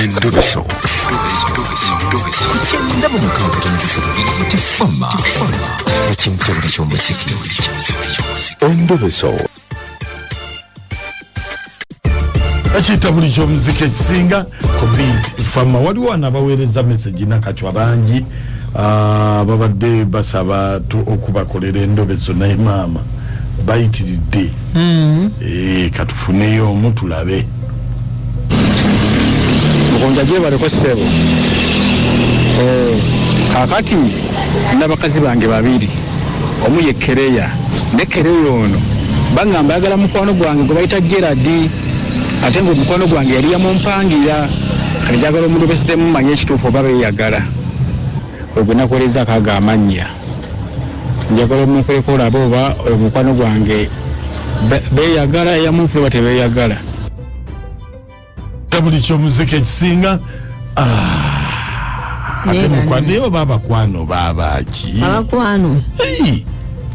Endobeso. Kutenda mu mukaaga tifama. Ekintu ky'omuziki. Endobeso. Achita buli ky'omuziki ekisinga complete fama. Waliwo anabaweereza message nakatwa bangi babadde basaba okubakolera endobeso naye maama bayitiridde katufuneyo omu tulabe. Mukunja je baleko ssebo kakati n'abakazi bange babiri omu ye Kereya ne Kereya ono bangamba yagala mukwano gwange gwe bayita Gerard ate ngo mukwano gwange yali yamumpangira kati jagala omuntu besitemu manye ekituufu oba beeyagala ogwe nakoleza akaga amanya njagala omukoleko olaba oba mukwano gwange beeyagala eyamufu oba tebeeyagala. Buli ky'omuziki ekisinga ate mukwano babakwano babaki abakwano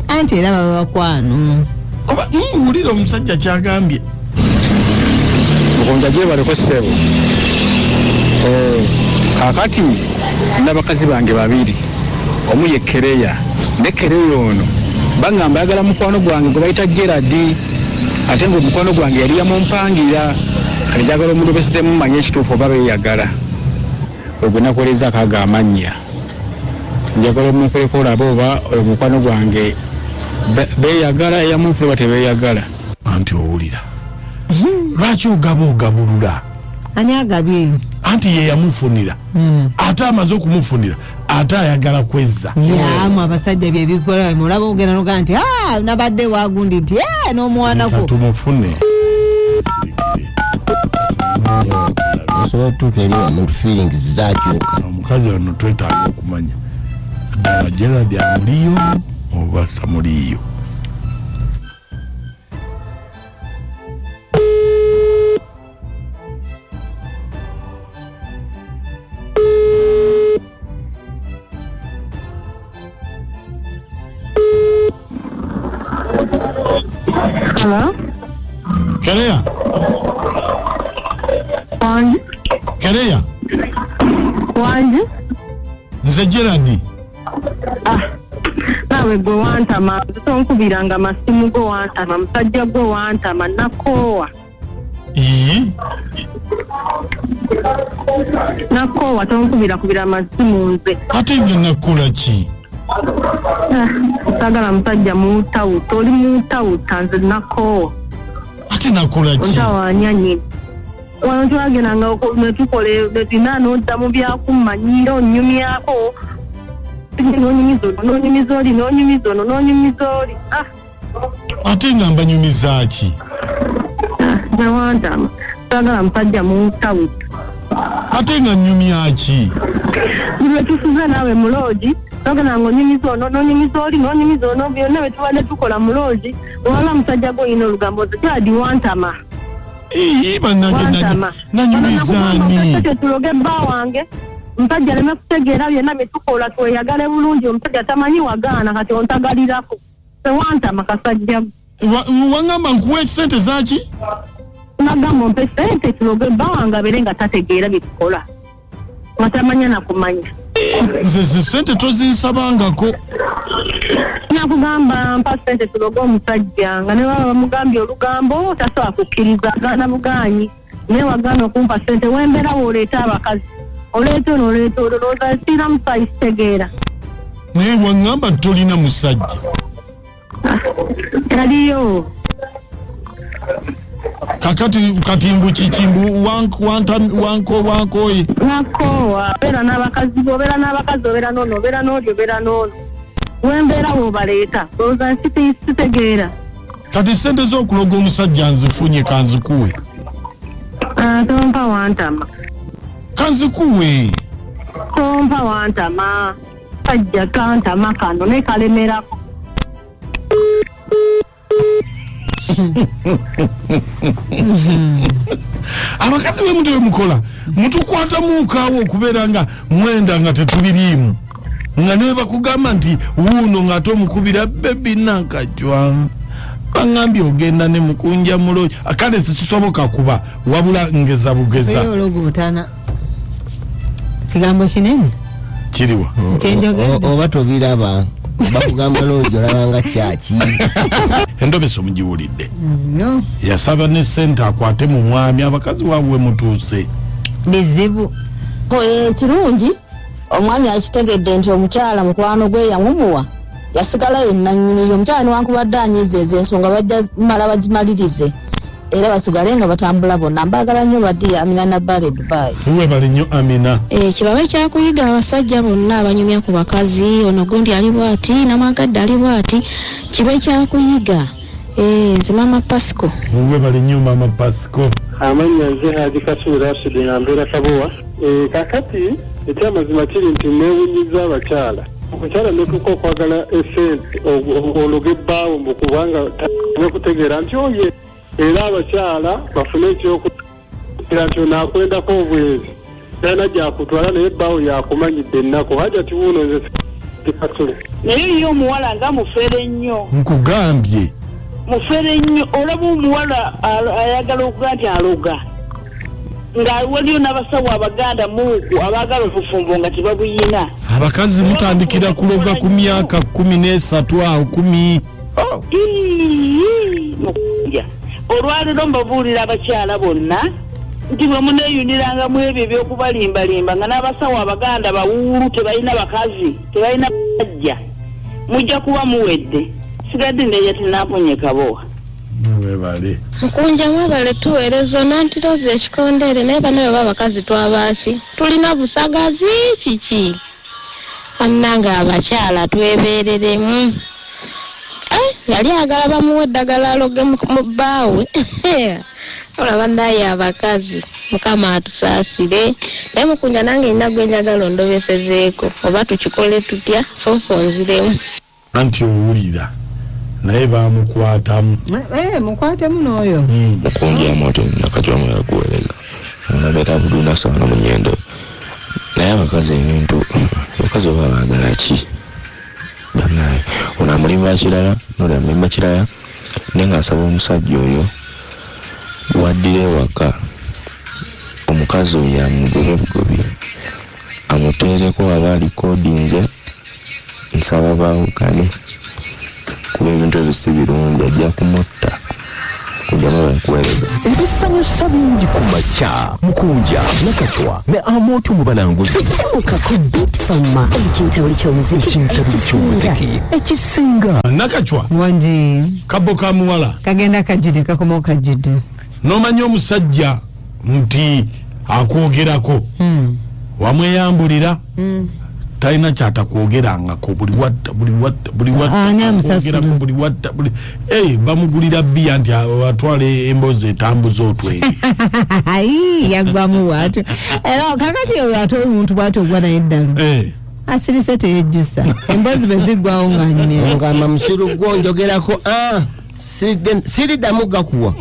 anti era babakwano kuba wulira omusajja kyagambye Mukunja je baleko ssebo kakati n'abakazi bange babiri omu ye Kereya ne Kereya ono bangamba yagala mukwano gwange gwe bayita Gerard ate ngo mukwano gwange yali yamumpangira kati jagala omuntu besitemu manye ekituufu oba beeyagala ogwe nakoleza akaga amanya njagala omukoleko olaba oba mukwano gwange beeyagala eyamufu oba tebeeyagala. Anti owulira lwaki ogabulula ani agabye anti ye yamufunira ate amaze okumufunira ate ayagala kwezza yamu abasajja byebikola mulaba ogenda noga nti nabadde wagundi nti n'omwanako tumufune osobola tuuka eri omuntu feelings zakyuka omukazi ono twetaaga okumanya ddala Gerard amuliyo oba tamuliyo. Hello? Kereya? Wange? Kereya? Wange? Nze Gerard. Nawe gwe wantama tonkubiranga masimu go wantama musajja go wantama nakoowa. Nakoowa tonkubira masimu nze. Ate nze nakola ki? Sagala musajja muutawuta oli muutawuta nze nakoowa. Ate nakola ki? Ntawanyanye. Wano twagendanga netukole netina n'odda mu byakumanyira onyumyako n'onyumiza oli. Ate nga mbanyumiza ki? Nawantama sagala musajja muutawuta. Ate nga nyumya ki? Bwe tusuza nawe mu loogi twagenda ng'onyumiza ono n'onyumiza oli n'onyumiza ono byonna bwe tubadde tukola mu loogi wala musajja gwo yina olugambo Gerard wantama. Bannange nanyumizaani tuloge bba wange omusajja aleme kutegeera byonna bye tukola tweyagale bulungi omusajja tamanyi wagaana kati ontagalirako tewantama kasajja wangamba nkuwa sente zaki nagamba ompe sente tuloge bba wange abeere nga tategeera bye tukola nga tamanya nakumanya nze sente tozinsabangako nakugamba mpa sente tuloge omusajja nga ne baba bamugambye olugambo tasobola kukkiriza agaana bugaanyi naye wagaana okumpa sente wembeera wooleeta abakazi oleeta ono oleeta olowooza siina musayi kitegeera naye wangamba tolina musajja yaliyo kakati katimbu kikimbu wankoye nakoowa obeera n'abakazi obeera n'ono obeera n'oli obeera n'ono wembeera woobaleeta olowooza sitegeera kati sente z'okuloga omusajja nzifunye kanzikuwe tompa wantama kanzikuwe tompa wantama kajja kantama kano ne kalemerako abakazi we muntu wemukola mutukwata muukaawo okubeera nga mwenda nga tetubiriimu nga ne bakugamba nti wuuno nga tomukubira bebi nankajwa bangambye ogenda ne Mukunja mulo akale sikisoboka kuba wabula ngeza bugeza kigambo kinene kiriwa oba tobiraba bakugamba loojo labanga kyaki Endobeso mugiwulidde no yasaba ne sente akwate mu mwami abakazi waabwe mutuuse bizibu kirungi omwami akitegedde nti omukyala mukwano gwe yamumuwa yasigala yenna nnyini omukyala newankubadde anyiiza ez'ensonga bajja mala bagimalirize era basigale nga batambula bonna mbaagala nnyo baddi Amina Nabbale Dubai uwe bali nnyo Amina kibabe kyakuyiga abasajja bonna abanyumya ku bakazi ono gundi ali bwati namwagadde ali bwati kibe kyakuyiga nze Mama Pasco uwe bali nnyo Mama Pasco amanya nze Haji Kasura Asudi Nambera Kabowa kakati ekyamazima kiri nti neewunyiza abakyala omukyala netuka okwagala esente ologa ebbaawo mukubanga takutegeera nti oye era abakyala bafune ekyokuera nti onaakwendako obwezi talina gyakutwala naye ebbaawo yakumanyidde ennaku hajati wuuno nze Kasule naye ye omuwala nga mufere nnyo nkugambye mufere nnyo olaba omuwala ayagala okuga nti aloga nga waliyo n'abasawo Abaganda muuku abaagala obufumbo nga tebabuyina abakazi mutandikira kuloga ku myaka 13 awo 10 Mukunja olwaliro mbabuulira abakyala bonna nti bwe muneeyuniranga mu ebyo ebyokubalimbalimba nga n'abasawo Abaganda bawuulu tebalina bakazi tebalina bajja mujja kuba muwedde sigadde ndeja tinaaponye Kabowa webale Mukunja mwebale tuweereza nantiroza ekikondere naye banayo babakazi twabaki tulina busagazi kiki annanga abakyala twebereremu yali agala bamuwe eddagala aloge mu bbaawe olaba naye abakazi Mukama atusaasire naye Mukunja nange nina gwe njagala ondobesezeeko oba tukikole tutya sofonziremu anti owulira naye bamukwatamu mukwatemu n'oyo Mukunja amoto nakajwamu yakuweereza nabeera buduna sana mu nnyendo naye abakazi ebintu abakazi oba baagala ki banaye ono amulimba kirala noli amulimba kirala naye ng'asaba omusajja oyo waddira ewaka omukazi oyo amugobe bugobi amuteereko aba alikodinze nsaba baawukane kuba ebintu ebisi birungi ajja kumutta kujjamu bakuweereza ebisanyusa bingi ku makya Mukunja nakatwa ne amoto mu balanguzi sisibukako bitfama ekintabuli ky'omuziki ekisinga nakatwa Wange kabo ka muwala kagenda kajjide kakoma okajjide n'omanya omusajja nti akwogerako wamweyambulira talina kyatakwogerangako buli watta bamugulira bbiya nti atwala emboozi etambuza otwere yagwamu bwatyo era kakati oyo ate omuntu bwatyo ogwa naye eddalo asirise teyejjusa emboozi beziggwawo ng'anyumya ngamba musiru gwo njogerako siriddamu gakuwa